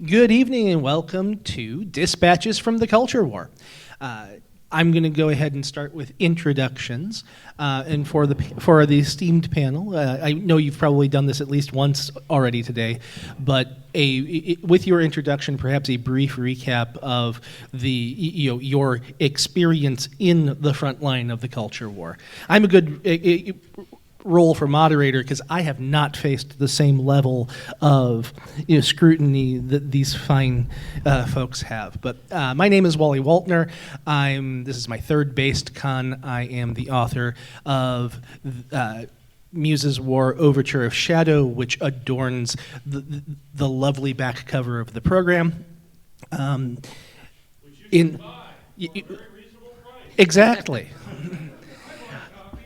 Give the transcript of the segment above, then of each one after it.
Good evening and welcome to Dispatches from the Culture War. I'm going to go ahead and start with introductions. And for the esteemed panel, I know you've probably done this at least once already today, but with your introduction, perhaps a brief recap of your experience in the front line of the culture war. I'm a good role for moderator because I have not faced the same level of scrutiny that these fine folks have. But my name is Wally Waltner. This is my third based con. I am the author of Muse's War Overture of Shadow, which adorns the lovely back cover of the program. Which you can buy for a very reasonable price. Exactly.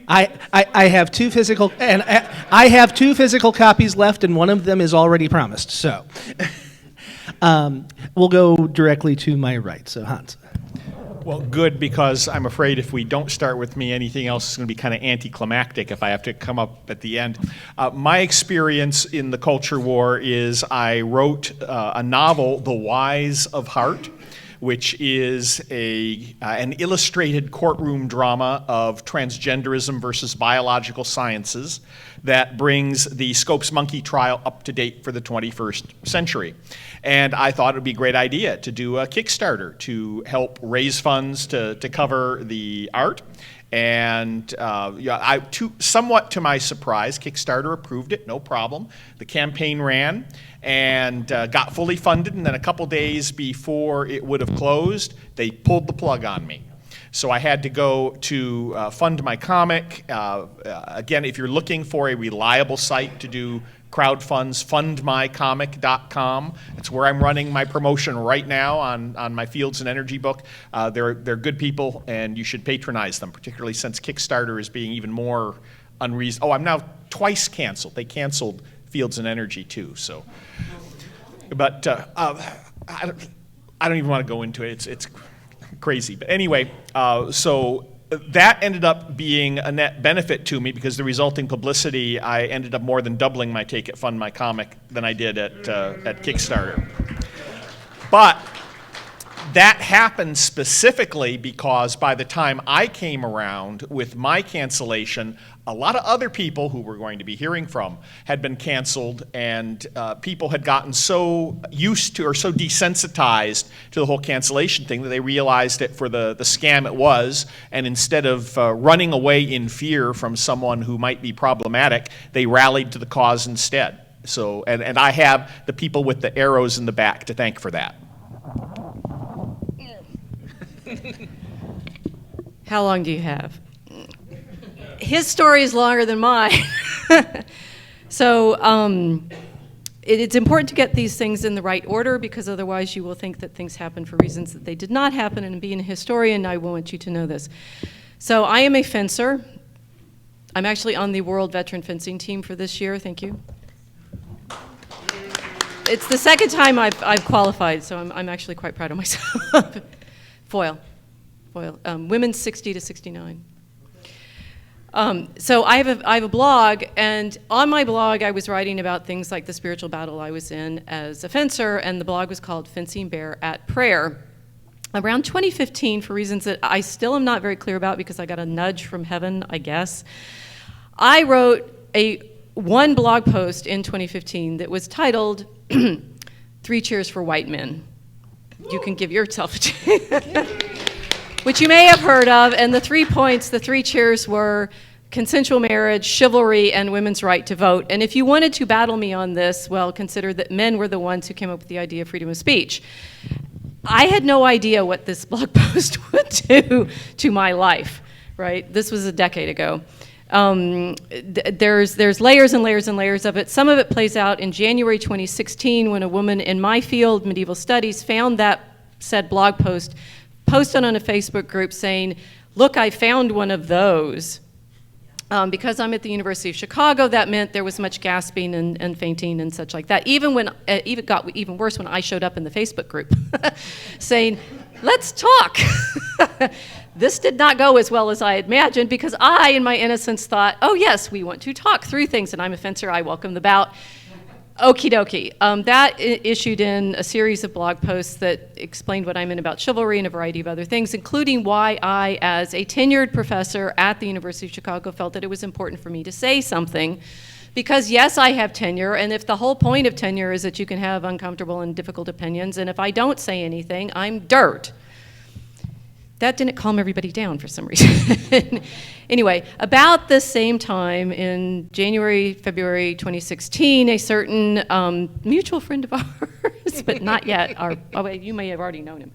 I have two physical copies left, and one of them is already promised. So, we'll go directly to my right. So, Hans. Well, good, because I'm afraid if we don't start with me, anything else is going to be kind of anticlimactic if I have to come up at the end. My experience in the culture war is I wrote a novel, The Whys of Heart, which is an illustrated courtroom drama of transgenderism versus biological sciences that brings the Scopes monkey trial up to date for the 21st century. And I thought it would be a great idea to do a Kickstarter to help raise funds to cover the art. And somewhat to my surprise, Kickstarter approved it, no problem. The campaign ran and got fully funded, and then a couple days before it would have closed, they pulled the plug on me. So I had to go to fund my comic. Again, if you're looking for a reliable site to do crowdfunds, fundmycomic.com. It's where I'm running my promotion right now on my Fields and Energy book. They're good people, and you should patronize them, particularly since Kickstarter is being even more unreasonable. Oh, I'm now twice canceled. They canceled Fields and Energy too. So, but I don't even want to go into it. It's crazy. But anyway, so that ended up being a net benefit to me because the resulting publicity, I ended up more than doubling my take at Fund My Comic than I did at Kickstarter. But that happened specifically because by the time I came around with my cancellation, a lot of other people who we're going to be hearing from had been canceled, and people had gotten so used to or so desensitized to the whole cancellation thing that they realized it for the scam it was, and instead of running away in fear from someone who might be problematic, they rallied to the cause instead. So, and I have the people with the arrows in the back to thank for that. How long do you have? His story is longer than mine. So it's important to get these things in the right order, because otherwise you will think that things happen for reasons that they did not happen, and being a historian, I want you to know this. So I am a fencer. I'm actually on the World Veteran Fencing team for this year. Thank you. It's the second time I've qualified, so I'm actually quite proud of myself. Foil. Women's 60 to 69. So I have a blog, and on my blog I was writing about things like the spiritual battle I was in as a fencer, and the blog was called Fencing Bear at Prayer. Around 2015, for reasons that I still am not very clear about because I got a nudge from heaven, I guess, I wrote one blog post in 2015 that was titled 3 Cheers for White Men. You can give yourself a cheer. Which you may have heard of, and the 3 points, the 3 cheers were consensual marriage, chivalry, and women's right to vote. And if you wanted to battle me on this, well, consider that men were the ones who came up with the idea of freedom of speech. I had no idea what this blog post would do to my life, right? This was a decade ago. There's layers and layers and layers of it. Some of it plays out in January 2016 when a woman in my field, medieval studies, found that said blog post, posted on a Facebook group saying, look, I found one of those. Because I'm at the University of Chicago, that meant there was much gasping and fainting and such like that. It got even worse when I showed up in the Facebook group saying, let's talk. This did not go as well as I imagined, because I, in my innocence, thought, oh yes, we want to talk through things, and I'm a fencer, I welcome the bout. Okie dokie. Issued in a series of blog posts that explained what I meant about chivalry and a variety of other things, including why I, as a tenured professor at the University of Chicago, felt that it was important for me to say something. Because yes, I have tenure, and if the whole point of tenure is that you can have uncomfortable and difficult opinions, and if I don't say anything, I'm dirt. That didn't calm everybody down for some reason. Anyway, about the same time in January, February 2016, a certain mutual friend of ours, but not yet, you may have already known him,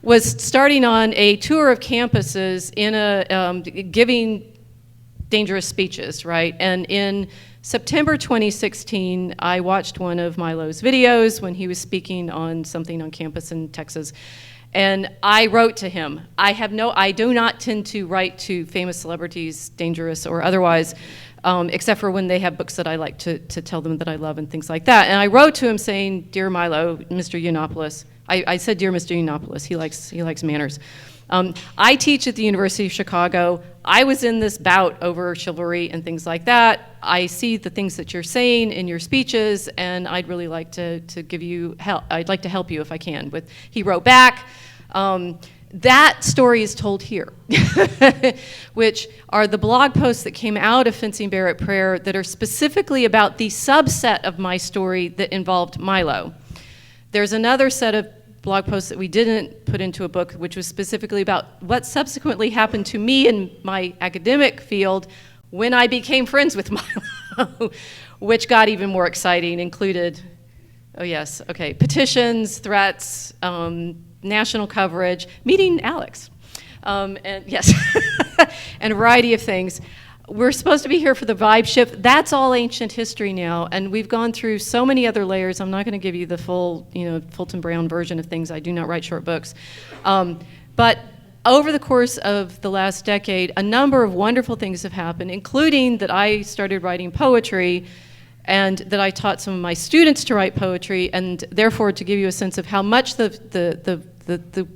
was starting on a tour of campuses in giving dangerous speeches, right? And in September 2016, I watched one of Milo's videos when he was speaking on something on campus in Texas. And I wrote to him. I do not tend to write to famous celebrities, dangerous or otherwise, except for when they have books that I like to tell them that I love and things like that. And I wrote to him saying, "Dear Milo, Mr. Yiannopoulos." I said, "Dear Mr. Yiannopoulos." He likes manners. I teach at the University of Chicago. I was in this bout over chivalry and things like that. I see the things that you're saying in your speeches, and I'd really like to give you help. I'd like to help you if I can. He wrote back. That story is told here, which are the blog posts that came out of Fencing Bear at Prayer that are specifically about the subset of my story that involved Milo. There's another set of blog posts that we didn't put into a book, which was specifically about what subsequently happened to me in my academic field when I became friends with Milo, which got even more exciting, included, petitions, threats, national coverage, meeting Alex, and yes, and a variety of things. We're supposed to be here for the vibe shift. That's all ancient history now, and we've gone through so many other layers. I'm not going to give you the full, Fulton Brown version of things. I do not write short books. But over the course of the last decade, a number of wonderful things have happened, including that I started writing poetry and that I taught some of my students to write poetry, and therefore to give you a sense of how much the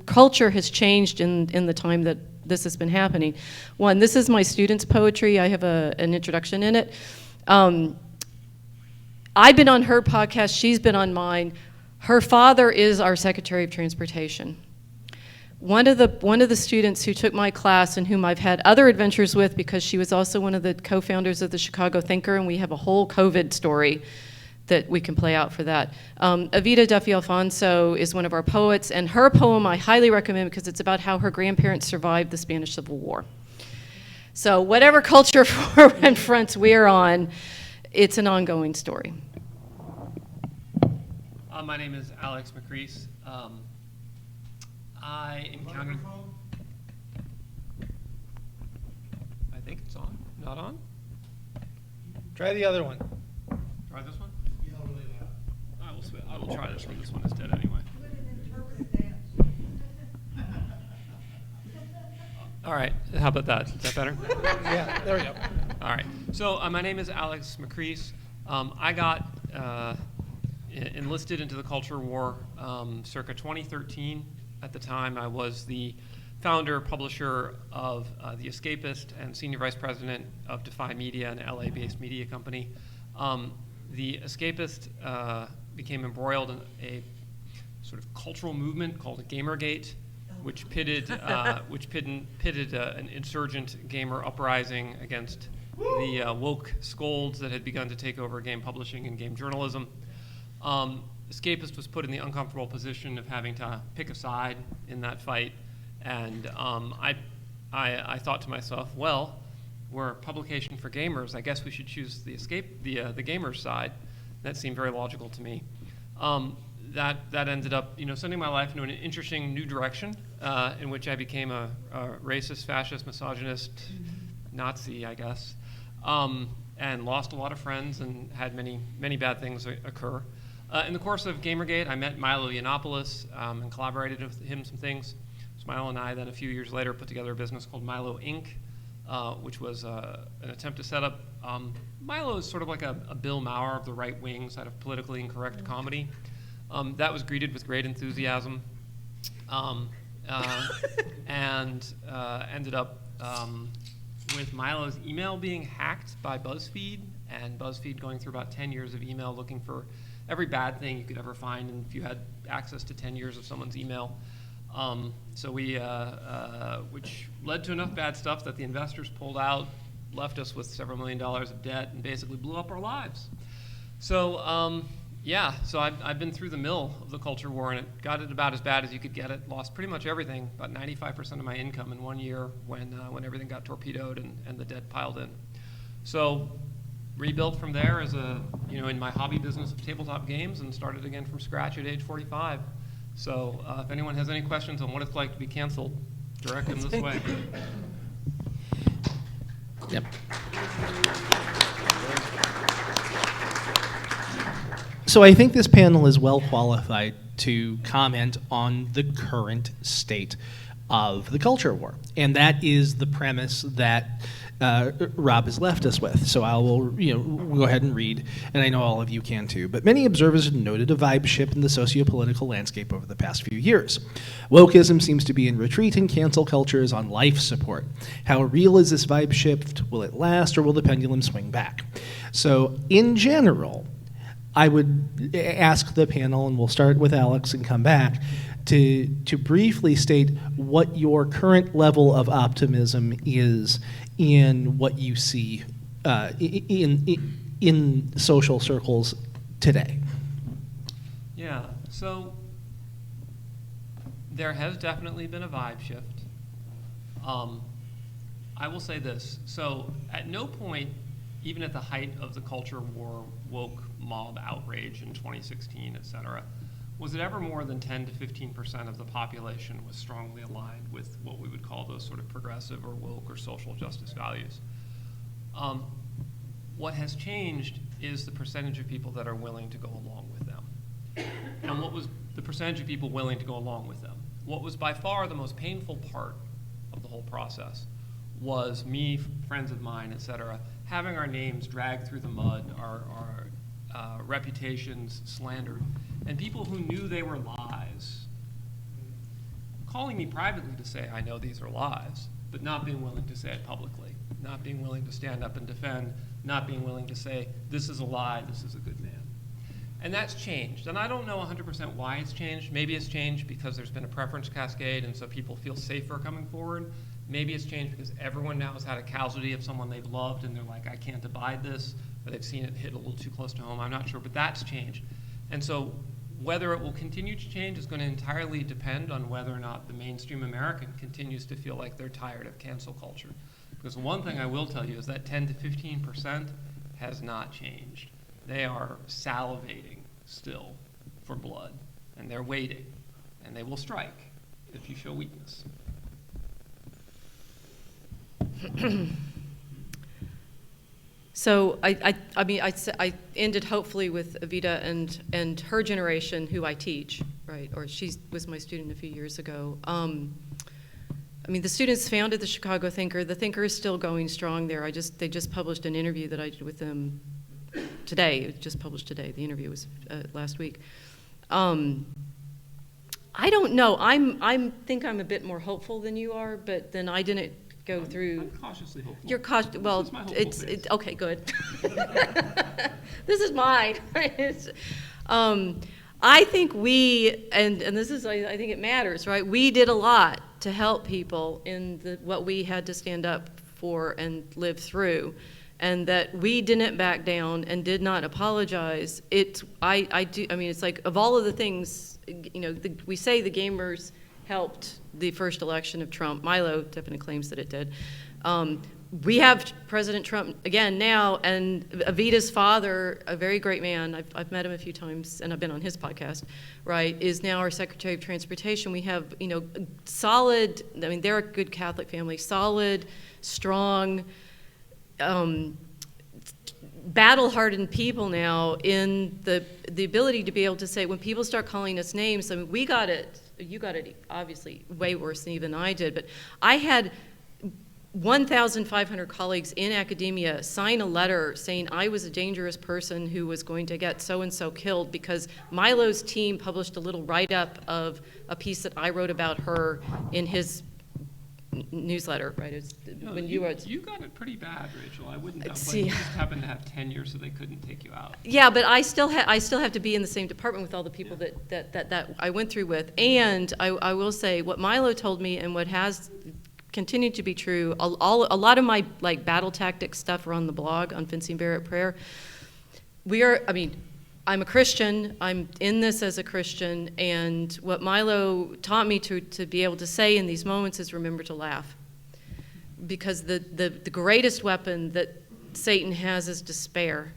culture has changed in the time that this has been happening. One, this is my students' poetry. I have an introduction in it. I've been on her podcast. She's been on mine. Her father is our Secretary of Transportation. One of the students who took my class and whom I've had other adventures with, because she was also one of the co-founders of the Chicago Thinker, and we have a whole COVID story that we can play out for that. Evita Duffy Alfonso is one of our poets, and her poem I highly recommend because it's about how her grandparents survived the Spanish Civil War. So whatever culture and fronts we're on, it's an ongoing story. My name is Alex Macris. I encountered... I think it's on. Not on? Try the other one. Try this one? I will try this one. This one is dead anyway. All right. How about that? Is that better? Yeah, there we go. All right. So my name is Alex Macris. I got enlisted into the culture war circa 2013. At the time, I was the founder, publisher of The Escapist and senior vice president of Defy Media, an LA-based media company. The Escapist became embroiled in a sort of cultural movement called Gamergate, which pitted an insurgent gamer uprising against the woke scolds that had begun to take over game publishing and game journalism. Escapist was put in the uncomfortable position of having to pick a side in that fight, and I thought to myself, well, we're a publication for gamers. I guess we should choose the gamers side. That seemed very logical to me. That ended up, sending my life into an interesting new direction, in which I became a racist, fascist, misogynist, Nazi, I guess, and lost a lot of friends and had many bad things occur. In the course of Gamergate, I met Milo Yiannopoulos and collaborated with him some things. So Milo and I then a few years later put together a business called Milo Inc., which was an attempt to set up. Milo is sort of like a Bill Maher of the right wing side of politically incorrect comedy. That was greeted with great enthusiasm, and ended up with Milo's email being hacked by BuzzFeed and BuzzFeed going through about 10 years of email looking for every bad thing you could ever find, and if you had access to 10 years of someone's email. So we, which led to enough bad stuff that the investors pulled out, left us with several $1 million of debt, and basically blew up our lives. So yeah, so I've been through the mill of the culture war, and it got it about as bad as you could get it. Lost pretty much everything, about 95% of my income in 1 year when everything got torpedoed and the debt piled in. So rebuilt from there as in my hobby business of tabletop games, and started again from scratch at age 45. So if anyone has any questions on what it's like to be canceled, direct them this way. Yep. So I think this panel is well qualified to comment on the current state of the culture war. And that is the premise that Rob has left us with. So I will go ahead and read, and I know all of you can too. But many observers have noted a vibe shift in the sociopolitical landscape over the past few years. Wokism seems to be in retreat, and cancel culture is on life support. How real is this vibe shift? Will it last, or will the pendulum swing back? So in general, I would ask the panel, and we'll start with Alex and come back, to briefly state what your current level of optimism is in what you see in social circles today. Yeah, so there has definitely been a vibe shift. I will say this, so at no point, even at the height of the culture war, woke mob outrage in 2016, et cetera, was it ever more than 10 to 15% of the population was strongly aligned with what we would call those sort of progressive or woke or social justice values. What has changed is the percentage of people that are willing to go along with them. And what was the percentage of people willing to go along with them? What was by far the most painful part of the whole process was me, friends of mine, et cetera, having our names dragged through the mud, our reputations slandered, and people who knew they were lies calling me privately to say, I know these are lies, but not being willing to say it publicly, not being willing to stand up and defend, not being willing to say, this is a lie, this is a good man. And that's changed. And I don't know 100% why it's changed. Maybe it's changed because there's been a preference cascade and so people feel safer coming forward. Maybe it's changed because everyone now has had a casualty of someone they've loved and they're like, I can't abide this, or they've seen it hit a little too close to home. I'm not sure, but that's changed. And so whether it will continue to change is going to entirely depend on whether or not the mainstream American continues to feel like they're tired of cancel culture. Because one thing I will tell you is that 10 to 15% has not changed. They are salivating still for blood, and they're waiting, and they will strike if you show weakness. So I ended hopefully with Evita and her generation, who I teach, right? Or she was my student a few years ago. The students founded the Chicago Thinker. The Thinker is still going strong there. They just published an interview that I did with them today. It was just published today. The interview was last week. I don't know. I think I'm a bit more hopeful than you are, but then I didn't go through. I'm cautiously hopeful. You're cautious. Well, this is my hopeful phase. Okay. Good. This is mine. I think we and this is I think it matters, right? We did a lot to help people in what we had to stand up for and live through, and that we didn't back down and did not apologize. It's like of all of the things, we say the gamers helped the first election of Trump. Milo definitely claims that it did. We have President Trump again now, and Evita's father, a very great man, I've met him a few times, and I've been on his podcast, right, is now our Secretary of Transportation. We have, solid, they're a good Catholic family, solid, strong, battle-hardened people now in the ability to be able to say, when people start calling us names, we got it, you got it obviously way worse than even I did, but I had 1,500 colleagues in academia sign a letter saying I was a dangerous person who was going to get so-and-so killed because Milo's team published a little write-up of a piece that I wrote about her in his newsletter, right? It was No, when you were. You got it pretty bad, Rachel. I wouldn't have. See. You just happened to have tenure, so they couldn't take you out. Yeah, but I still have to be in the same department with all the people that I went through with. And I will say what Milo told me and what has continued to be true, a lot of my like battle tactics stuff are on the blog on Fencing Bear at Prayer. I'm a Christian, I'm in this as a Christian, and what Milo taught me to be able to say in these moments is remember to laugh. Because the greatest weapon that Satan has is despair.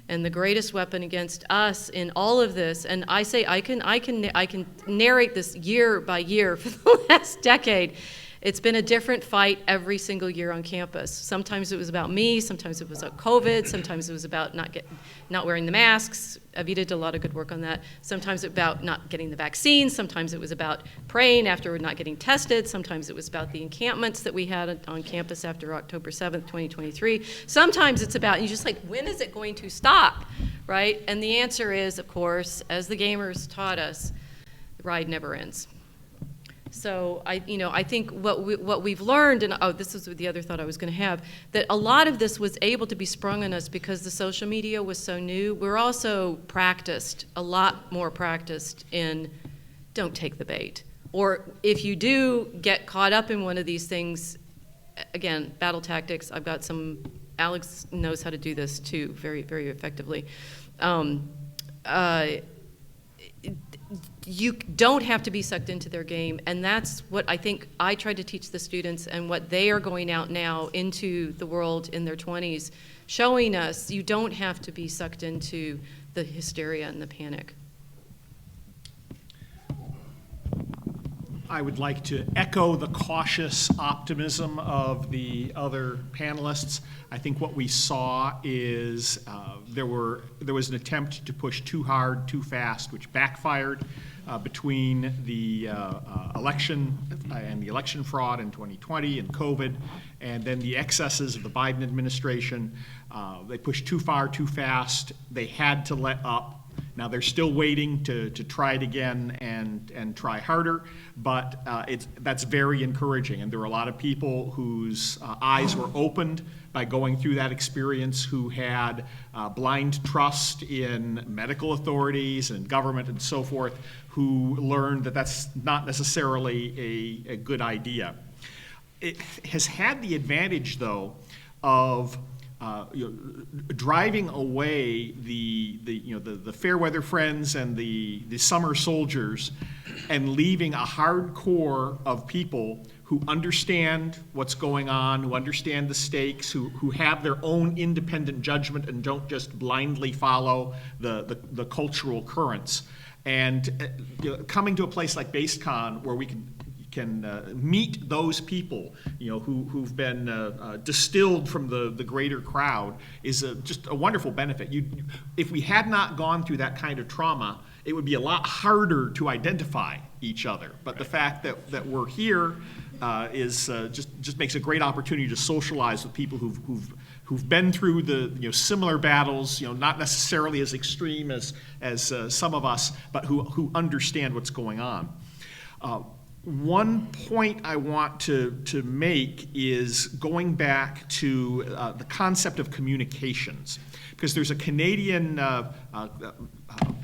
And the greatest weapon against us in all of this, and I say I can narrate this year by year for the last decade. It's been a different fight every single year on campus. Sometimes it was about me, sometimes it was about COVID, sometimes it was about not wearing the masks. Avita did a lot of good work on that. Sometimes it was about not getting the vaccine, sometimes it was about praying after we're not getting tested, sometimes it was about the encampments that we had on campus after October 7th, 2023. Sometimes it's about, you're just like, when is it going to stop, right? And the answer is, of course, as the gamers taught us, the ride never ends. So I think what we've learned, and this is the other thought I was going to have, that a lot of this was able to be sprung on us because the social media was so new. We're also a lot more practiced in don't take the bait. Or if you do get caught up in one of these things, again, battle tactics, I've got some, Alex knows how to do this too, very, very effectively. You don't have to be sucked into their game, and that's what I think I tried to teach the students and what they are going out now into the world in their 20s, showing us you don't have to be sucked into the hysteria and the panic. I would like to echo the cautious optimism of the other panelists. I think what we saw is there was an attempt to push too hard, too fast, which backfired between the election and the election fraud in 2020 and COVID, and then the excesses of the Biden administration. They pushed too far, too fast. They had to let up. Now they're still waiting to try it again and try harder, but that's very encouraging. And there were a lot of people whose eyes were opened by going through that experience, who had blind trust in medical authorities and government and so forth, who learned that that's not necessarily a good idea. It has had the advantage, though, of driving away the fair weather friends and the summer soldiers, and leaving a hard core of people who understand what's going on, who understand the stakes, who have their own independent judgment and don't just blindly follow the cultural currents. And coming to a place like BaseCon where we can meet those people, who've been distilled from the greater crowd is just a wonderful benefit. If we had not gone through that kind of trauma, it would be a lot harder to identify each other. But the fact that we're here is just makes a great opportunity to socialize with people who've been through the similar battles, not necessarily as extreme as some of us, but who understand what's going on. One point I want to make is going back to the concept of communications, because there's a Canadian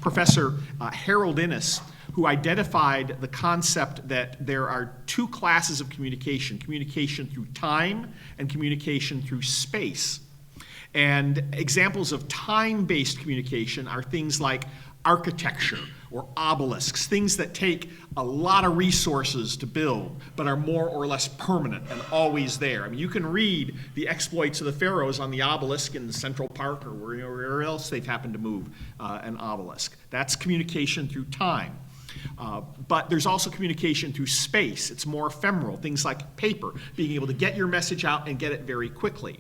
professor, Harold Innes, who identified the concept that there are two classes of communication through time and communication through space. And examples of time-based communication are things like architecture or obelisks, things that take a lot of resources to build, but are more or less permanent and always there. I mean, you can read the exploits of the pharaohs on the obelisk in Central Park or wherever else they've happened to move an obelisk. That's communication through time. But there's also communication through space. It's more ephemeral, things like paper, being able to get your message out and get it very quickly.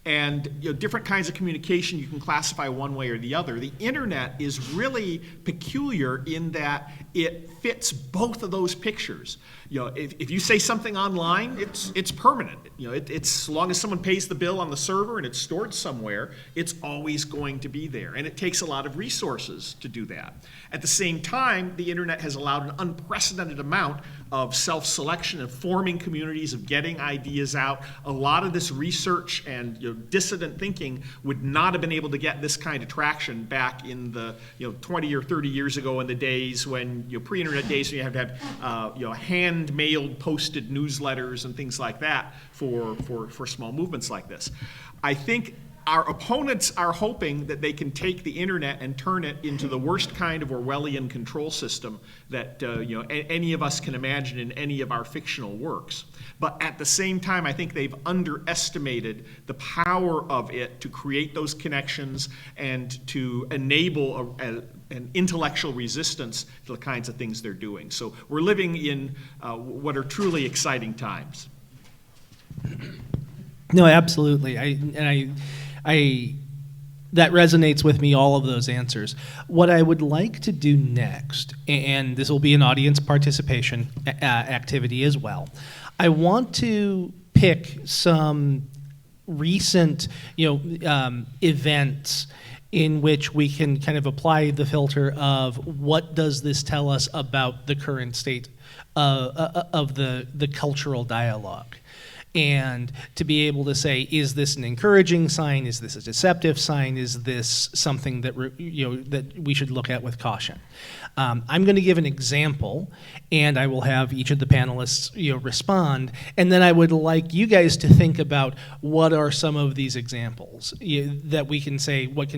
And different kinds of communication you can classify one way or the other. The internet is really peculiar in that it fits both of those pictures. If you say something online, it's permanent. It's as long as someone pays the bill on the server and it's stored somewhere, it's always going to be there. And it takes a lot of resources to do that. At the same time, the internet has allowed an unprecedented amount of self-selection, of forming communities, of getting ideas out. A lot of this research and dissident thinking would not have been able to get this kind of traction back in the 20 or 30 years ago, in the days when pre-internet days, when you have to have hand-mailed posted newsletters and things like that for small movements like this. I think our opponents are hoping that they can take the internet and turn it into the worst kind of Orwellian control system that any of us can imagine in any of our fictional works. But at the same time, I think they've underestimated the power of it to create those connections and to enable an intellectual resistance to the kinds of things they're doing. So we're living in what are truly exciting times. No, absolutely. That resonates with me, all of those answers. What I would like to do next, and this will be an audience participation activity as well, I want to pick some recent events in which we can kind of apply the filter of what does this tell us about the current state of the cultural dialogue. And to be able to say, is this an encouraging sign? Is this a deceptive sign? Is this something that that we should look at with caution? I'm going to give an example, and I will have each of the panelists respond, and then I would like you guys to think about what are some of these examples that we can say, what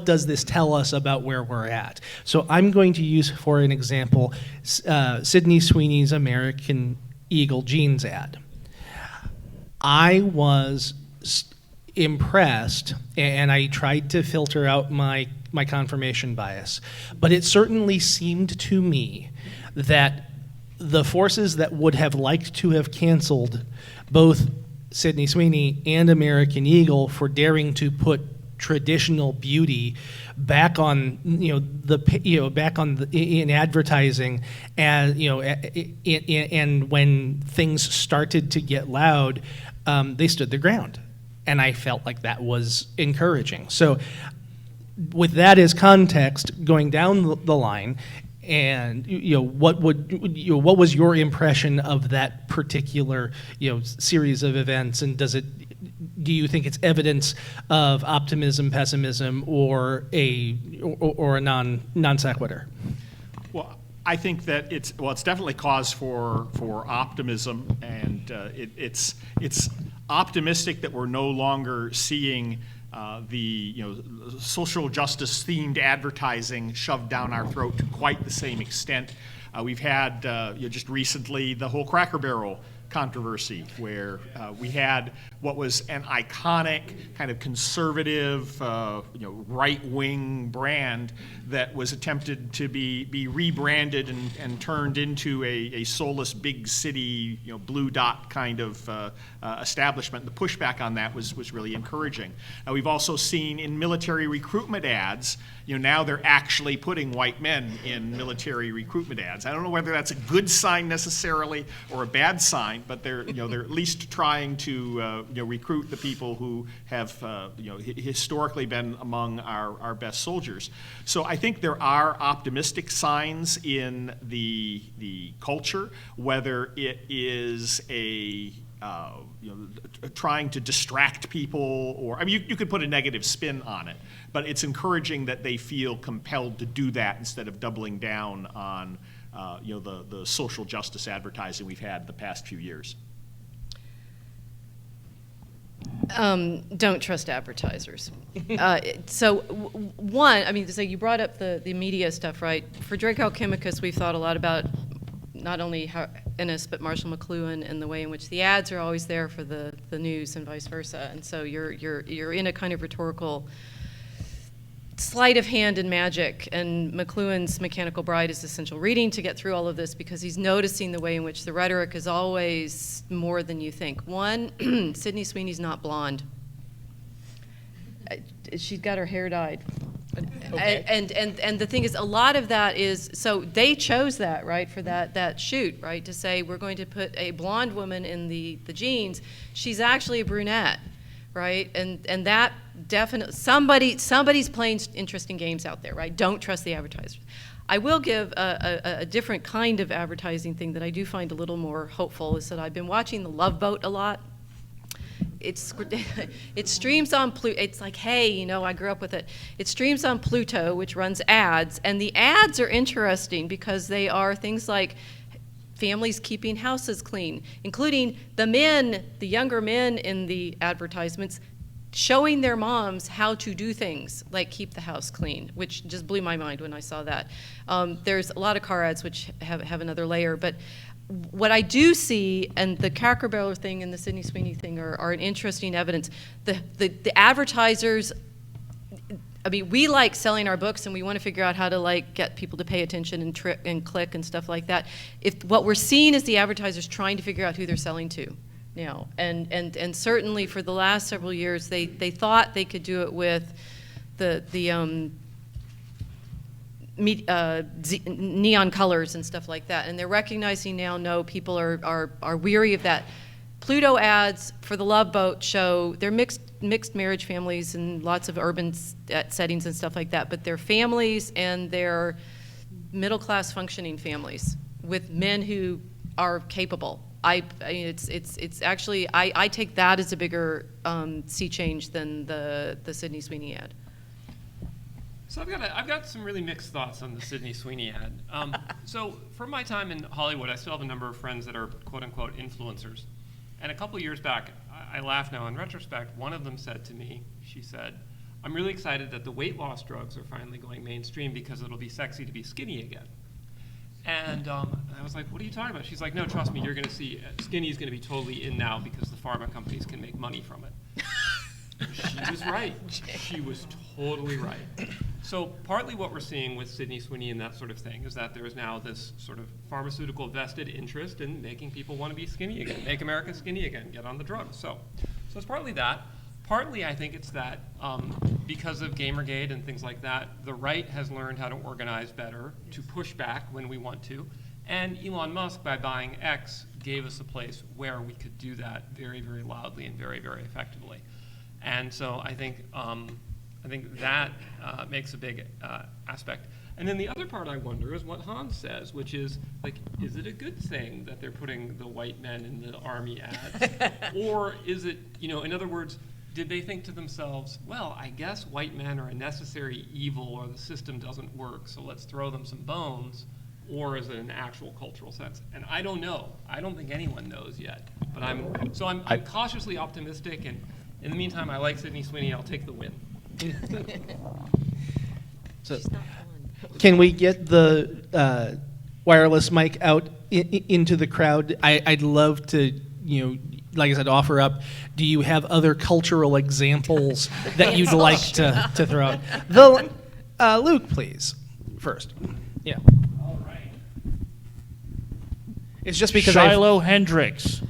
does this tell us about where we're at? So I'm going to use, for an example, Sydney Sweeney's American Eagle jeans ad. I was impressed, and I tried to filter out my confirmation bias, but it certainly seemed to me that the forces that would have liked to have canceled both Sydney Sweeney and American Eagle for daring to put traditional beauty back on in advertising, and and when things started to get loud, they stood their ground, and I felt like that was encouraging. So with that as context, going down the line, and what was your impression of that particular series of events, and do you think it's evidence of optimism, pessimism, or a non sequitur? Well, I think that it's definitely cause for optimism, and it's optimistic that we're no longer seeing the social justice themed advertising shoved down our throat to quite the same extent. We've had just recently the whole Cracker Barrel controversy, where we had what was an iconic kind of conservative, right-wing brand that was attempted to be rebranded and turned into a soulless big city, blue dot kind of establishment. The pushback on that was really encouraging. We've also seen in military recruitment ads, now they're actually putting white men in military recruitment ads. I don't know whether that's a good sign necessarily or a bad sign, but they're at least trying to recruit the people who have historically been among our best soldiers. So I think there are optimistic signs in the culture, whether it is trying to distract people, or you could put a negative spin on it, but it's encouraging that they feel compelled to do that instead of doubling down on the social justice advertising we've had the past few years. Don't trust advertisers. So you brought up the media stuff, right? For Draco Chemicus, we've thought a lot about not only Ennis, but Marshall McLuhan, and the way in which the ads are always there for the news and vice versa. And so you're in a kind of rhetorical sleight of hand and magic, and McLuhan's Mechanical Bride is essential reading to get through all of this, because he's noticing the way in which the rhetoric is always more than you think. One, Sydney Sweeney's not blonde. She's got her hair dyed. Okay. And the thing is, a lot of that is, so they chose that, right, for that shoot, right, to say we're going to put a blonde woman in the jeans. She's actually a brunette, right? And that definitely, somebody's playing interesting games out there, right? Don't trust the advertisers. I will give a different kind of advertising thing that I do find a little more hopeful, is that I've been watching The Love Boat a lot. It streams on Pluto. It's like, hey, you know, I grew up with it. It streams on Pluto, which runs ads, and the ads are interesting because they are things like families keeping houses clean, including the younger men in the advertisements showing their moms how to do things like keep the house clean, which just blew my mind when I saw that. There's a lot of car ads which have another layer, but what I do see, and the Cracker Barrel thing and the Sydney Sweeney thing are an interesting evidence. The advertisers, I mean, we like selling our books, and we want to figure out how to like get people to pay attention and click and stuff like that. If what we're seeing is the advertisers trying to figure out who they're selling to now, and certainly for the last several years, they thought they could do it with the neon colors and stuff like that, and they're recognizing now, no, people are weary of that. Pluto ads for The Love Boat show they're mixed marriage families and lots of urban settings and stuff like that, but they're families, and they're middle class functioning families with men who are capable. It's actually I take that as a bigger sea change than the Sydney Sweeney ad. So I've got some really mixed thoughts on the Sydney Sweeney ad. So from my time in Hollywood, I still have a number of friends that are quote unquote influencers. And a couple years back, I laugh now in retrospect, one of them said to me, she said, "I'm really excited that the weight loss drugs are finally going mainstream because it'll be sexy to be skinny again." And I was like, "What are you talking about?" She's like, "No, trust me, you're going to see skinny is going to be totally in now because the pharma companies can make money from it." She was right. She was totally right. So partly what we're seeing with Sydney Sweeney and that sort of thing is that there is now this sort of pharmaceutical vested interest in making people want to be skinny again, make America skinny again, get on the drugs. So it's partly that. Partly I think it's that because of Gamergate and things like that, the right has learned how to organize better, to push back when we want to. And Elon Musk, by buying X, gave us a place where we could do that very, very loudly and very, very effectively. And so I think that makes a big aspect. And then the other part I wonder is what Hans says, which is, like, is it a good thing that they're putting the white men in the army ads? Or is it, you know, in other words, did they think to themselves, well, I guess white men are a necessary evil or the system doesn't work, so let's throw them some bones? Or is it an actual cultural sense? And I don't know. I don't think anyone knows yet. But I'm cautiously optimistic, and in the meantime, I like Sydney Sweeney. I'll take the win. So, can we get the wireless mic out into the crowd? I'd love to, you know, like I said, offer up. Do you have other cultural examples that you'd like to throw out? Luke, please, first. Yeah. All right. It's just because Shiloh Hendrix.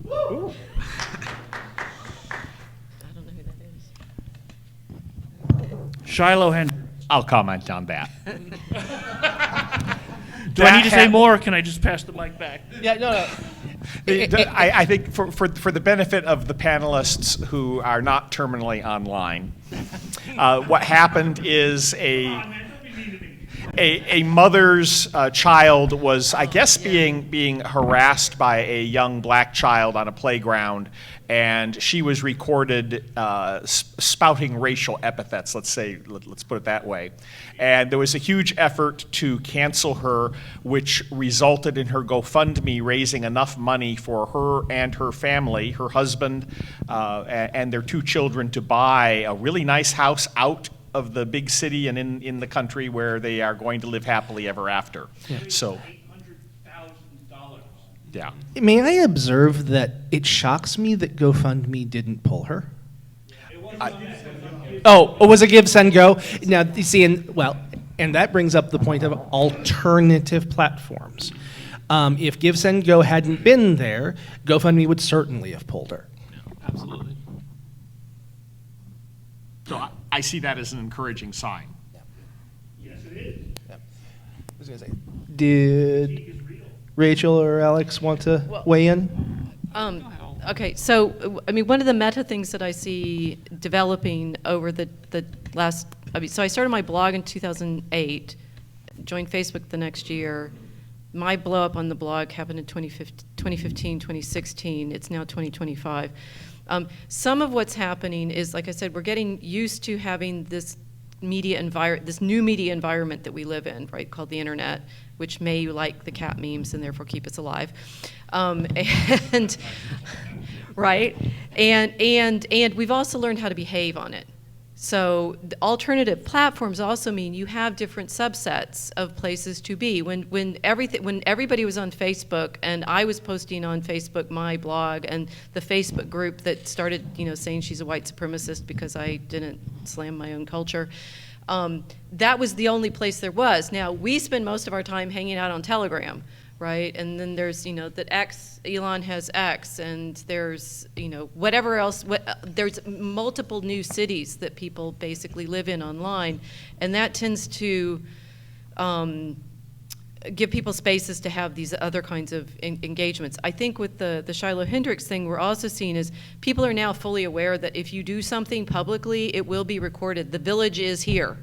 Ooh. Shiloh Hendrix. I'll comment on that. Do I need to say more, or can I just pass the mic back? Yeah, no. I think for the benefit of the panelists who are not terminally online, what happened is a mother's child was, I guess, being harassed by a young black child on a playground, and she was recorded spouting racial epithets. Let's put it that way. And there was a huge effort to cancel her, which resulted in her GoFundMe raising enough money for her and her family, her husband and their 2 children, to buy a really nice house out of the big city and in the country where they are going to live happily ever after. Yeah. So, $800,000. Yeah. May I observe that it shocks me that GoFundMe didn't pull her? It was a Give, Send, Go. Now, you see, and that brings up the point of alternative platforms. If Give, Send, Go hadn't been there, GoFundMe would certainly have pulled her. Absolutely. So I see that as an encouraging sign. Yes, it is. Yeah. I was going to say, did Is real. Rachel or Alex want to weigh in? Okay, so, I mean, one of the meta things that I see developing over the last, I mean, so I started my blog in 2008, joined Facebook the next year. My blow up on the blog happened in 2015, 2016. It's now 2025. Some of what's happening is, like I said, we're getting used to having this this new media environment that we live in, right, called the internet, which may like the cat memes and therefore keep us alive, and right, and we've also learned how to behave on it. So the alternative platforms also mean you have different subsets of places to be. When everybody was on Facebook and I was posting on Facebook my blog and the Facebook group that started, saying she's a white supremacist because I didn't slam my own culture, that was the only place there was. Now we spend most of our time hanging out on Telegram, right? And then there's, that Elon has X, and there's, whatever else, there's multiple new cities that people basically live in online, and that tends to give people spaces to have these other kinds of engagements. I think with the Shiloh Hendricks thing, we're also seeing is people are now fully aware that if you do something publicly, it will be recorded. The village is here.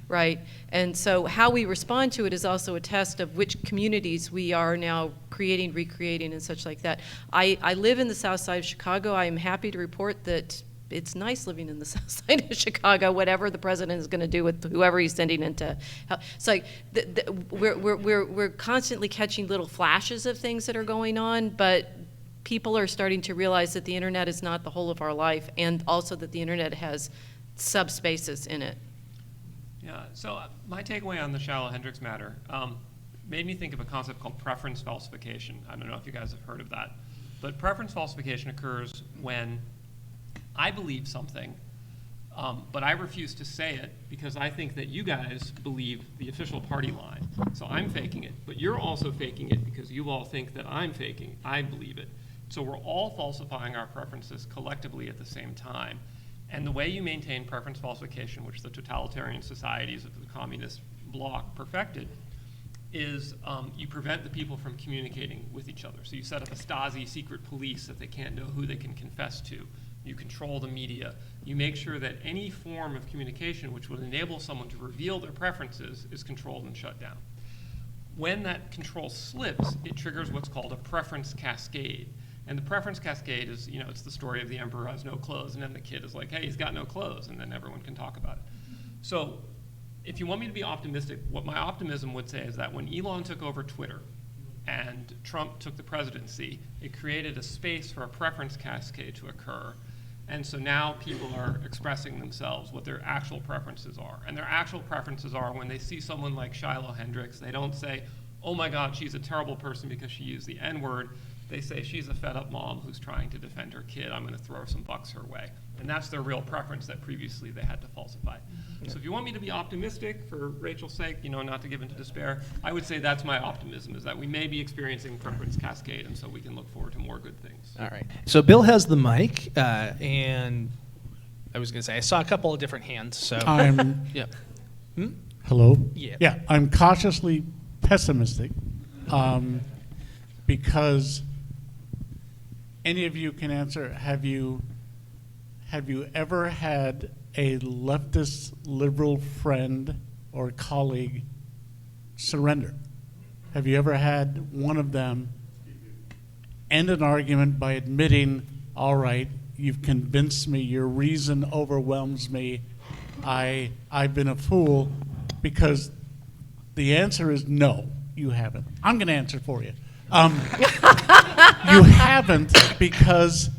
Right, and so how we respond to it is also a test of which communities we are now creating, recreating, and such like that. I live in the south side of Chicago. I am happy to report that it's nice living in the south side of Chicago, whatever the president is going to do with whoever he's sending into help. So like, we're constantly catching little flashes of things that are going on, but people are starting to realize that the internet is not the whole of our life, and also that the internet has subspaces in it. Yeah, so my takeaway on the Shiloh Hendricks matter made me think of a concept called preference falsification. I don't know if you guys have heard of that. But preference falsification occurs when I believe something, but I refuse to say it because I think that you guys believe the official party line. So I'm faking it, but you're also faking it because you all think that I believe it. So we're all falsifying our preferences collectively at the same time. And the way you maintain preference falsification, which the totalitarian societies of the communist bloc perfected, is you prevent the people from communicating with each other. So you set up a Stasi secret police that they can't know who they can confess to. You control the media. You make sure that any form of communication which would enable someone to reveal their preferences is controlled and shut down. When that control slips, it triggers what's called a preference cascade. And the preference cascade is, it's the story of the emperor has no clothes, and then the kid is like, hey, he's got no clothes, and then everyone can talk about it. So if you want me to be optimistic, what my optimism would say is that when Elon took over Twitter and Trump took the presidency, it created a space for a preference cascade to occur. And so now people are expressing themselves, what their actual preferences are. And their actual preferences are when they see someone like Shiloh Hendricks, they don't say, oh my God, she's a terrible person because she used the N-word. They say she's a fed-up mom who's trying to defend her kid. I'm going to throw some bucks her way. And that's their real preference that previously they had to falsify. So if you want me to be optimistic, for Rachel's sake, not to give into despair, I would say that's my optimism, is that we may be experiencing preference cascade, and so we can look forward to more good things. All right. So Bill has the mic, and I was going to say, I saw a couple of different hands. So yeah. Hello? Yeah. Yeah, I'm cautiously pessimistic because any of you can answer, have you ever had a leftist liberal friend or colleague surrender? Have you ever had one of them end an argument by admitting, all right, you've convinced me, your reason overwhelms me, I've been a fool? Because the answer is no, you haven't. I'm going to answer for you. You haven't, because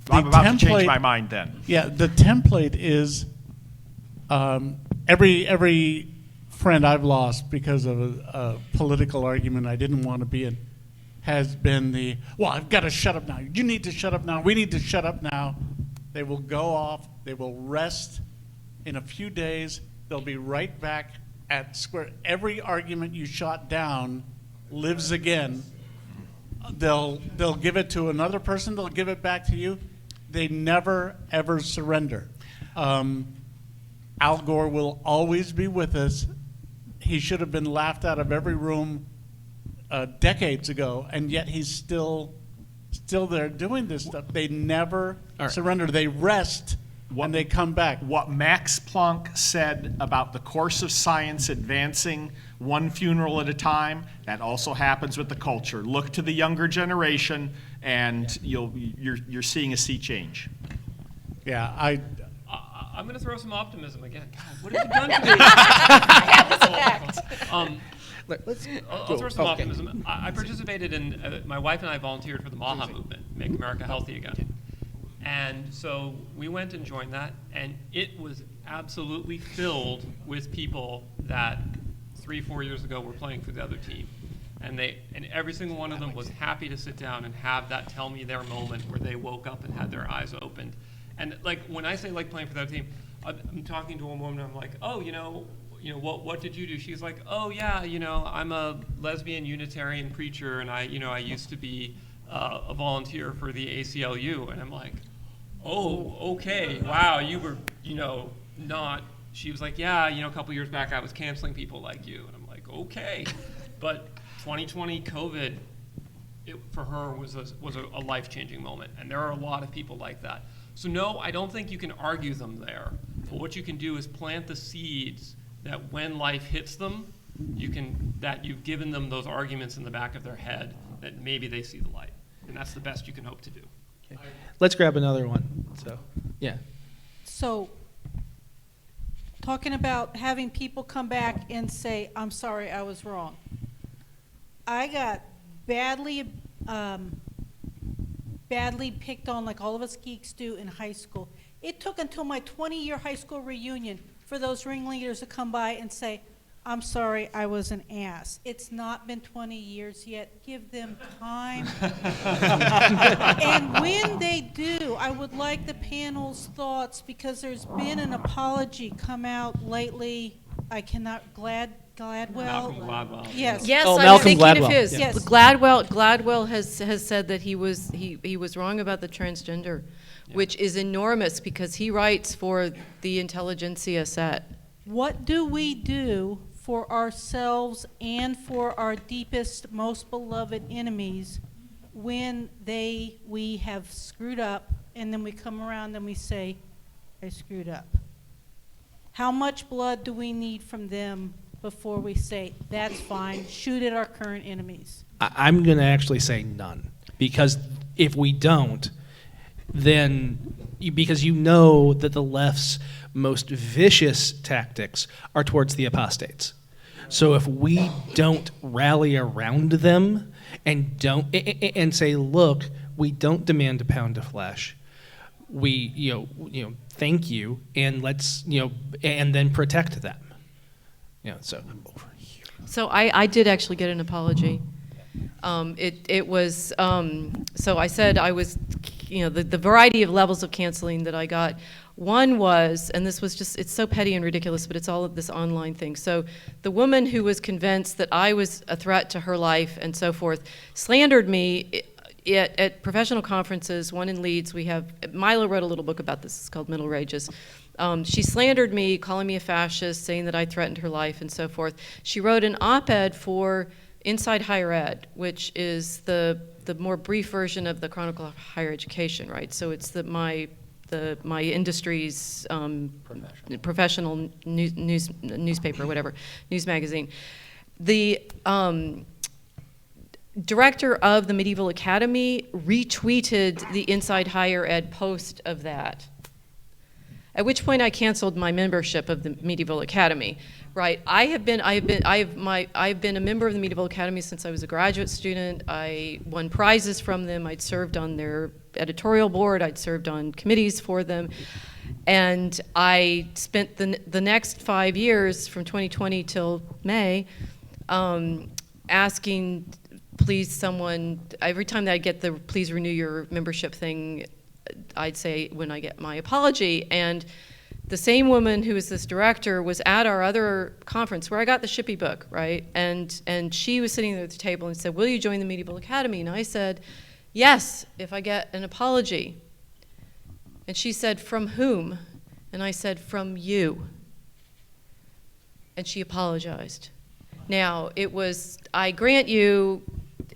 I'm about to change my mind then. Yeah, the template is every friend I've lost because of a political argument I didn't want to be in has been well, I've got to shut up now. You need to shut up now. We need to shut up now. They will go off. They will rest in a few days. They'll be right back at square. Every argument you shot down lives again. They'll give it to another person. They'll give it back to you. They never, ever surrender. Al Gore will always be with us. He should have been laughed out of every room decades ago, and yet he's still still there doing this stuff. They never All right. surrender. They rest when they come back. What Max Planck said about the course of science advancing one funeral at a time, that also happens with the culture. Look to the younger generation, and you're seeing a sea change. Yeah, I'm going to throw some optimism again. God, what have you done to me? I'll throw some optimism. I participated in, my wife and I volunteered for the MAHA movement, Make America Healthy Again. And so we went and joined that, and it was absolutely filled with people that 3-4 years ago were playing for the other team. And every single one of them was happy to sit down and have that tell me their moment where they woke up and had their eyes opened. And like when I say like playing for the other team, I'm talking to a woman, I'm like, oh, what did you do? She's like, oh yeah, I'm a lesbian Unitarian preacher, and I used to be a volunteer for the ACLU. And I'm like, oh, okay, wow, you were, not. She was like, yeah, a couple years back I was canceling people like you. And I'm like, okay. But 2020 COVID, for her was a life-changing moment. And there are a lot of people like that. So no, I don't think you can argue them there. But what you can do is plant the seeds that when life hits them, that you've given them those arguments in the back of their head that maybe they see the light. And that's the best you can hope to do. Okay. Let's grab another one. So, yeah. So, talking about having people come back and say, I'm sorry, I was wrong. I got badly picked on like all of us geeks do in high school. It took until my 20-year high school reunion for those ringleaders to come by and say, I'm sorry, I was an ass. It's not been 20 years yet. Give them time. And when they do, I would like the panel's thoughts, because there's been an apology come out lately. I cannot, Gladwell. Malcolm Gladwell. Yes. Yes, Oh, I was Malcolm thinking Gladwell. of his. Yeah. Yes. Gladwell has said that he was wrong about the transgender, which is enormous because he writes for the intelligentsia set. What do we do for ourselves and for our deepest, most beloved enemies when we have screwed up, and then we come around and we say, I screwed up? How much blood do we need from them before we say, that's fine, shoot at our current enemies? I'm going to actually say none, because if we don't, then because that the left's most vicious tactics are towards the apostates. So if we don't rally around them and say, look, we don't demand a pound of flesh, we thank you, and let's and then protect them. So over here. So I did actually get an apology. It was so I said I was, the variety of levels of canceling that I got. One was, and this was just, it's so petty and ridiculous, but it's all of this online thing. So the woman who was convinced that I was a threat to her life and so forth slandered me at professional conferences, one in Leeds. Milo wrote a little book about this, it's called Middle Rages. She slandered me, calling me a fascist, saying that I threatened her life and so forth. She wrote an op-ed for Inside Higher Ed, which is the more brief version of the Chronicle of Higher Education, right? So it's my industry's professional newspaper, whatever, news magazine. The director of the Medieval Academy retweeted the Inside Higher Ed post of that. At which point I canceled my membership of the Medieval Academy. Right, I've been a member of the Medieval Academy since I was a graduate student. I won prizes from them. I'd served on their editorial board. I'd served on committees for them, and I spent the next 5 years, from 2020 till May, asking, please, someone. Every time that I get the please renew your membership thing, I'd say when I get my apology. And the same woman who was this director was at our other conference where I got the Shippey book, right? And she was sitting there at the table and said, will you join the Medieval Academy? And I said, yes, if I get an apology. And she said, from whom? And I said, from you. And she apologized. Now, I grant you,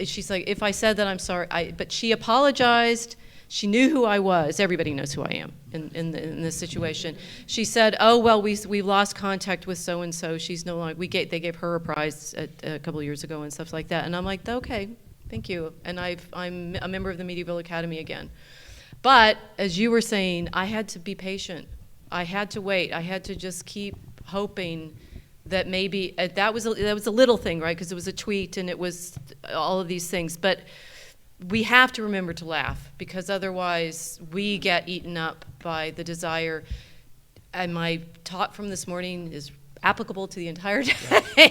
she's like, if I said that, I'm sorry. But she apologized. She knew who I was. Everybody knows who I am in this situation. She said, "Oh well, we lost contact with so and so. She's no longer. They gave her a prize a couple of years ago and stuff like that." And I'm like, "Okay, thank you." And I'm a member of the Medieville Academy again. But as you were saying, I had to be patient. I had to wait. I had to just keep hoping that maybe that was a little thing, right? Because it was a tweet and it was all of these things, but. We have to remember to laugh, because otherwise we get eaten up by the desire. And my talk from this morning is applicable to the entire day.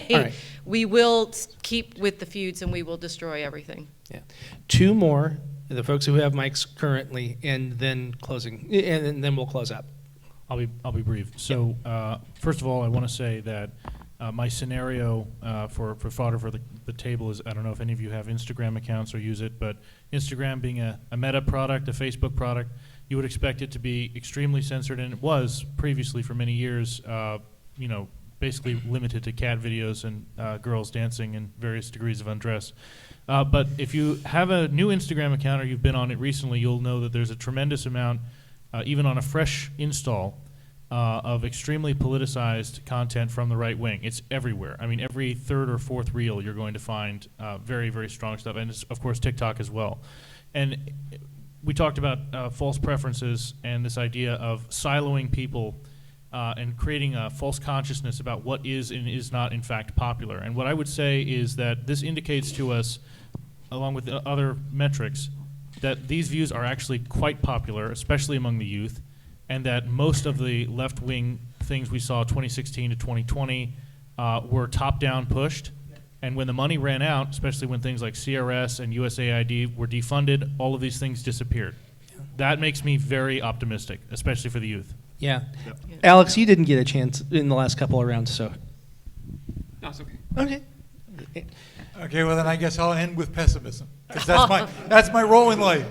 All right. We will keep with the feuds and we will destroy everything. Yeah. Two more, the folks who have mics currently, and then closing, and then we'll close up. I'll be brief. So first of all, I want to say that my scenario for fodder for the table is, I don't know if any of you have Instagram accounts or use it, but Instagram being a Meta product, a Facebook product, you would expect it to be extremely censored, and it was previously for many years, basically limited to cat videos and girls dancing in various degrees of undress. But if you have a new Instagram account or you've been on it recently, you'll know that there's a tremendous amount, even on a fresh install, of extremely politicized content from the right wing. It's everywhere. I mean, every third or fourth reel you're going to find very, very strong stuff, and it's, of course, TikTok as well. And we talked about false preferences and this idea of siloing people and creating a false consciousness about what is and is not, in fact, popular. And what I would say is that this indicates to us, along with other metrics, that these views are actually quite popular, especially among the youth, and that most of the left-wing things we saw 2016 to 2020 were top-down pushed. And when the money ran out, especially when things like CRS and USAID were defunded, all of these things disappeared. That makes me very optimistic, especially for the youth. Yeah. Alex, you didn't get a chance in the last couple of rounds, so. No, it's okay. Okay. Okay, well then I guess I'll end with pessimism, because that's my role in life.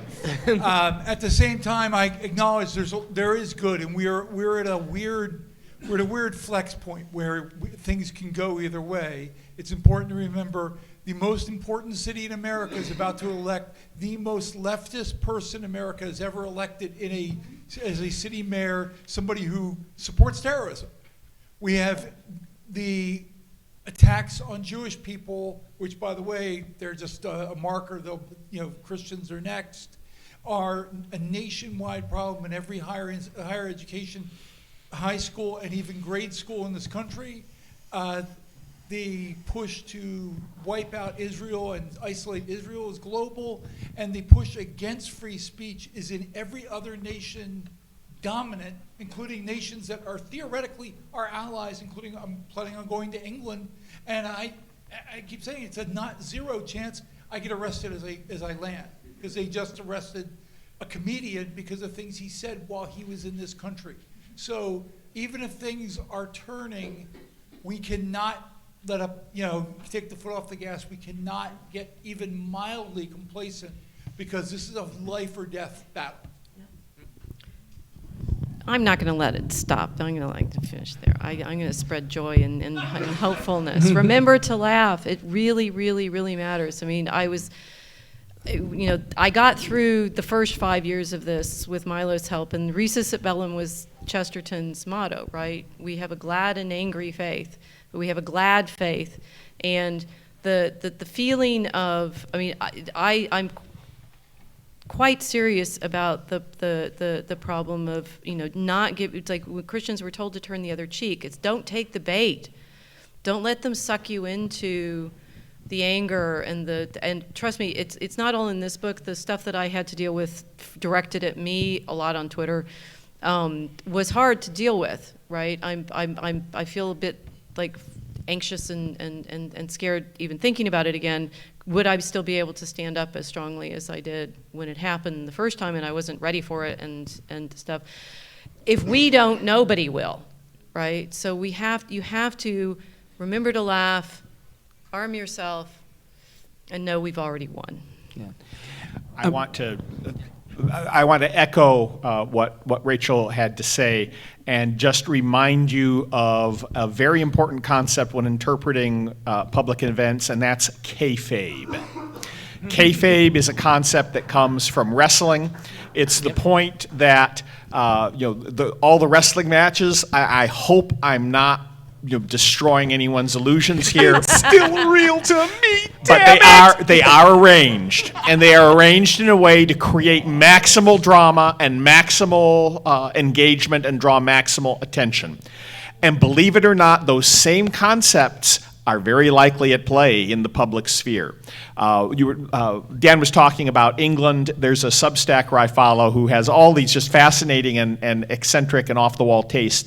At the same time, I acknowledge there is good, and we're at a weird flex point where things can go either way. It's important to remember the most important city in America is about to elect the most leftist person America has ever elected as a city mayor, somebody who supports terrorism. We have the attacks on Jewish people, which, by the way, they're just a marker. Christians are next, are a nationwide problem in every higher education, high school, and even grade school in this country. The push to wipe out Israel and isolate Israel is global, and the push against free speech is in every other nation dominant, including nations that are theoretically our allies, including I'm planning on going to England, and I keep saying it's a not zero chance I get arrested as I land, because they just arrested a comedian because of things he said while he was in this country. So even if things are turning, we cannot let up, take the foot off the gas. We cannot get even mildly complacent, because this is a life or death battle. I'm not going to let it stop. I'm going to finish there. I'm going to spread joy and hopefulness. Remember to laugh. It really, really, really matters. I mean, I got through the first 5 years of this with Milo's help, and Risus et Bellum was Chesterton's motto, right? We have a glad and angry faith, but we have a glad faith. And the feeling of, I'm quite serious about the problem of not give. It's like when Christians were told to turn the other cheek. It's don't take the bait, don't let them suck you into the anger and trust me, it's not all in this book. The stuff that I had to deal with directed at me a lot on Twitter was hard to deal with. Right, I feel a bit like anxious and scared even thinking about it again. Would I still be able to stand up as strongly as I did when it happened the first time and I wasn't ready for it and stuff? If we don't, nobody will, right? So you have to remember to laugh, arm yourself, and know we've already won. Yeah. I want to echo what Rachel had to say, and just remind you of a very important concept when interpreting public events, and that's kayfabe. Kayfabe is a concept that comes from wrestling. It's the point that all the wrestling matches. I hope I'm not destroying anyone's illusions here. It's still real to me. But they are arranged, and they are arranged in a way to create maximal drama and maximal engagement and draw maximal attention. And believe it or not, those same concepts are very likely at play in the public sphere. Dan was talking about England. There's a Substacker I follow who has all these just fascinating and eccentric and off-the-wall takes.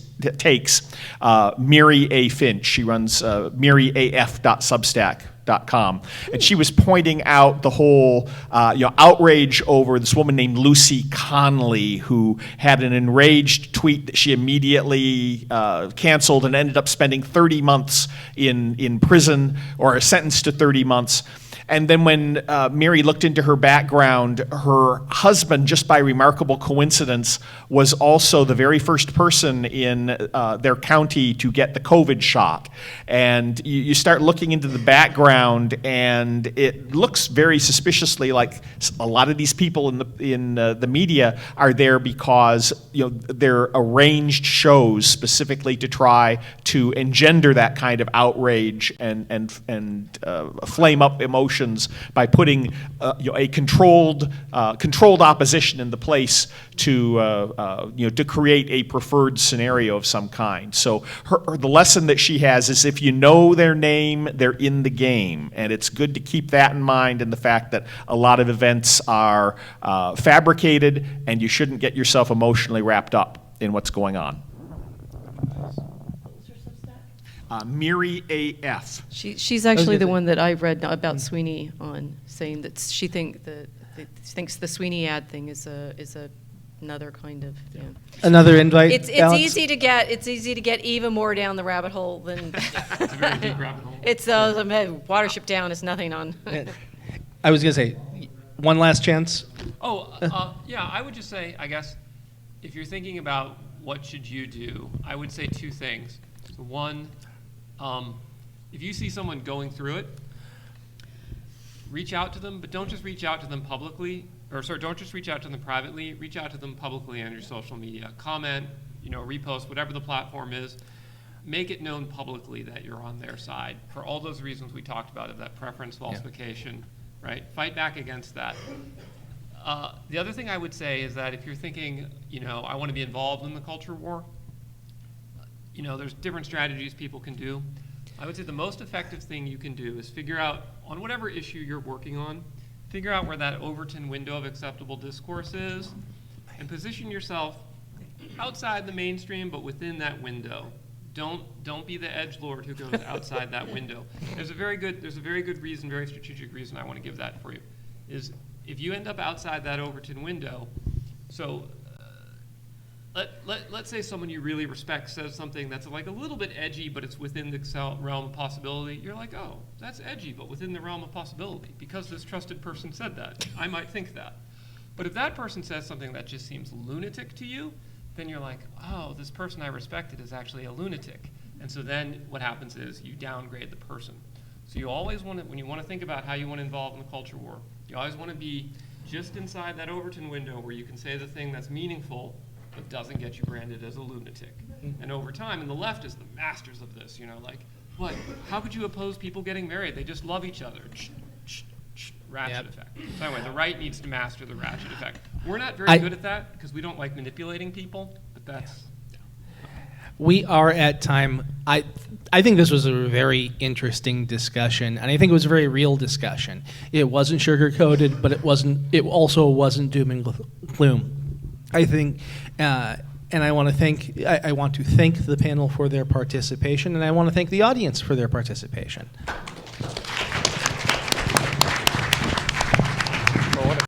Miri A. Finch. She runs miriaf.substack.com. And she was pointing out the whole outrage over this woman named Lucy Conley, who had an enraged tweet that she immediately canceled and ended up spending 30 months in prison, or sentenced to 30 months. And then when Mary looked into her background, her husband, just by remarkable coincidence, was also the very first person in their county to get the COVID shot. And you start looking into the background, and it looks very suspiciously like a lot of these people in the media are there because they're arranged shows specifically to try to engender that kind of outrage and flame up emotions by putting a controlled opposition in the place to create a preferred scenario of some kind. So the lesson that she has is, if you know their name, they're in the game, and it's good to keep that in mind, and the fact that a lot of events are fabricated, and you shouldn't get yourself emotionally wrapped up in what's going on. Miri A.F. She's actually the one that I read about Sweeney on, saying that she thinks the Sweeney ad thing is another kind of Another invite. It's Alex? easy to get even more down the rabbit hole than It's a very deep rabbit hole. it's Watership Down is nothing on. I was going to say, one last chance. Yeah, I would just say, I guess, if you're thinking about what should you do, I would say two things. One, if you see someone going through it, reach out to them, but don't just reach out to them publicly, don't just reach out to them privately, reach out to them publicly on your social media. Comment, repost, whatever the platform is. Make it known publicly that you're on their side for all those reasons we talked about, of that preference falsification, right? Fight back against that. The other thing I would say is that if you're thinking, I want to be involved in the culture war, there's different strategies people can do. I would say the most effective thing you can do is figure out, on whatever issue you're working on, figure out where that Overton window of acceptable discourse is, and position yourself outside the mainstream, but within that window. Don't be the edgelord who goes outside that window. There's a very good reason, very strategic reason I want to give that for you, is if you end up outside that Overton window, so let's say someone you really respect says something that's like a little bit edgy, but it's within the realm of possibility. You're like, oh, that's edgy, but within the realm of possibility. Because this trusted person said that, I might think that. But if that person says something that just seems lunatic to you, then you're like, oh, this person I respected is actually a lunatic. And so then what happens is you downgrade the person. So you always want to, when you want to think about how you want to involve in the culture war, you always want to be just inside that Overton window where you can say the thing that's meaningful but doesn't get you branded as a lunatic. And over time, and the left is the masters of this, what? How could you oppose people getting married? They just love each other. Ratchet effect. So anyway, the right needs to master the ratchet effect. We're not very good at that because we don't like manipulating people, but that's... We are at time. I think this was a very interesting discussion, and I think it was a very real discussion. It wasn't sugar-coated, but it also wasn't doom and gloom. I think, and I want to thank the panel for their participation, and I want to thank the audience for their participation.